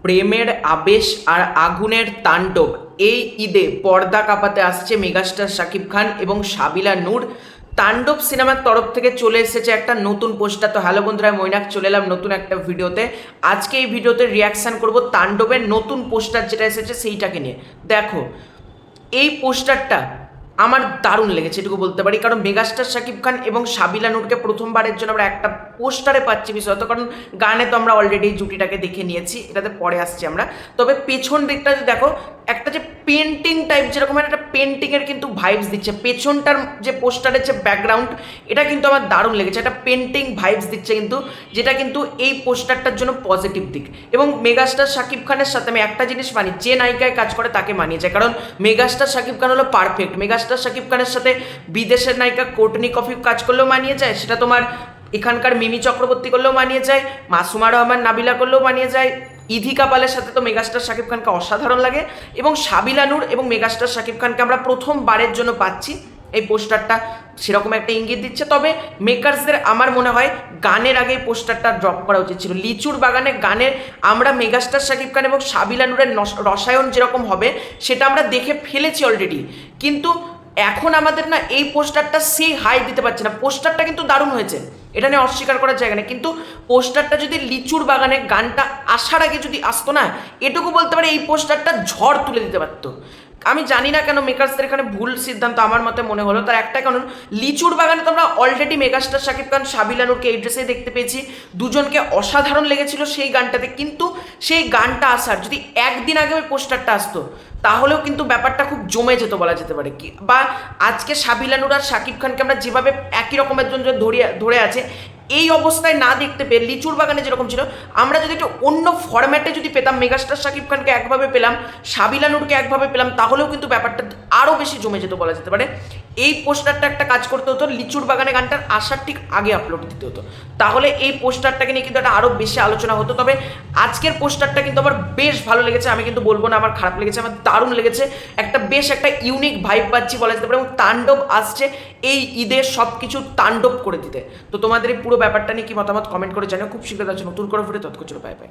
প্রেমের আবেশ আর আগুনের তাণ্ডব এই ঈদে পর্দা কাঁপাতে আসছে মেগাস্টার শাকিব খান এবং সাবিলা নূর। তাণ্ডব সিনেমার তরফ থেকে চলে এসেছে একটা নতুন পোস্টার। তো হ্যালো বন্ধুরা, মৈনাক চলে এলাম নতুন একটা ভিডিওতে। আজকে এই ভিডিওতে রিয়াকশান করব তাণ্ডবের নতুন পোস্টার যেটা এসেছে সেইটাকে নিয়ে। দেখো, এই পোস্টারটা আমার দারুণ লেগেছে, এটুকু বলতে পারি, কারণ মেগাস্টার শাকিব খান এবং সাবিলা নূরকে প্রথমবারের জন্য আমরা একটা পোস্টারে পাচ্ছি বিশেষত, কারণ গানে তো আমরা অলরেডি এই জুটিটাকে দেখে নিয়েছি, এটাতে পরে আসছি আমরা। তবে পেছন দিকটা যদি দেখো, একটা যে পেন্টিং টাইপ, যেরকম একটা পেন্টিংয়ের কিন্তু ভাইবস দিচ্ছে পেছনটার যে পোস্টারের যে ব্যাকগ্রাউন্ড, এটা কিন্তু আমার দারুণ লেগেছে। একটা পেন্টিং ভাইবস দিচ্ছে কিন্তু, যেটা কিন্তু এই পোস্টারটার জন্য পজিটিভ দিক। এবং মেগাস্টার শাকিব খানের সাথে আমি একটা জিনিস মানি, যে নায়িকায় কাজ করে তাকে মানিয়ে যায়, কারণ মেগাস্টার শাকিব খান হলো পারফেক্ট। মেগাস্টার শাকিব খানের সাথে বিদেশের নায়িকা কোর্টনি কফি কাজ করলেও মানিয়ে যায়, সেটা তোমার এখানকার মিমি চক্রবর্তী করলেও মানিয়ে যায়, মাসুমা রহমান নাবিলা করলেও মানিয়ে যায়, ইধিকা পালের সাথে তো মেগাস্টার শাকিব খানকে অসাধারণ লাগে। এবং সাবিলা নূর এবং মেগাস্টার শাকিব খানকে আমরা প্রথমবারের জন্য পাচ্ছি। এই পোস্টারটা সেরকম একটা ইঙ্গিত দিচ্ছে। তবে মেকার্সদের আমার মনে হয় গানের আগে এই পোস্টারটা ড্রপ করা উচিত ছিল। লিচুর বাগানে গানের আমরা মেগাস্টার শাকিব খান এবং সাবিলা নূরের রসায়ন যেরকম হবে সেটা আমরা দেখে ফেলেছি অলরেডি, কিন্তু এখন আমাদের না এই পোস্টারটা সেই হাই দিতে পারছে না। পোস্টারটা কিন্তু দারুণ হয়েছে, এটা নিয়ে অস্বীকার করার জায়গা নেই, কিন্তু পোস্টারটা যদি লিচুর বাগানে গানটা আসার আগে যদি আসতো না, এটুকু বলতে পারে এই পোস্টারটা ঝড় তুলে দিতে পারতো। আমি জানি না কেন মেকার্সদের এখানে ভুল সিদ্ধান্ত আমার মতে মনে হলো। তার একটা কারণ, লিচুর বাগানে তো আমরা অলরেডি মেগাস্টার শাকিব খান সাবিলা নূরকে এই ড্রেসে দেখতে পেয়েছি, দুজনকে অসাধারণ লেগেছিল সেই গানটাতে। কিন্তু সেই গানটা আসার যদি একদিন আগে ওই পোস্টারটা আসতো, তাহলেও কিন্তু ব্যাপারটা খুব জমে যেত বলা যেতে পারে। কি বা আজকে সাবিলা নূর আর শাকিব খানকে আমরা যেভাবে একই রকমের জন্য ধরে আছে, এই অবস্থায় না দেখতে পেয়ে লিচুর বাগানে যেরকম ছিল, আমরা যদি একটু অন্য ফরম্যাটে যদি পেতাম, মেগাস্টার শাকিব খানকে একভাবে পেলাম, সাবিলা নূরকে একভাবে পেলাম, তাহলেও কিন্তু ব্যাপারটা আরও বেশি জমে যেত বলা যেতে পারে। এই পোস্টারটা একটা কাজ করতে হতো, লিচুর বাগানে গানটার আসার ঠিক আগে আপলোড দিতে হতো, তাহলে এই পোস্টারটাকে নিয়ে কিন্তু একটা আরও বেশি আলোচনা হতো। তবে আজকের পোস্টারটা কিন্তু আমার বেশ ভালো লেগেছে, আমি কিন্তু বলবো না আমার খারাপ লেগেছে, আমার দারুণ লেগেছে। একটা ইউনিক ভাইব পাচ্ছি বলা যেতে পারে, এবং তাণ্ডব আসছে এই ঈদের সব কিছু তাণ্ডব করে দিতে। তো তোমাদের এই পুরো ব্যাপারটা নিয়ে কি মতামত কমেন্ট করে জানাও। খুব শীঘ্রই আছে নতুন করে ভিডিও, তৎক্ষণ পাই পাই।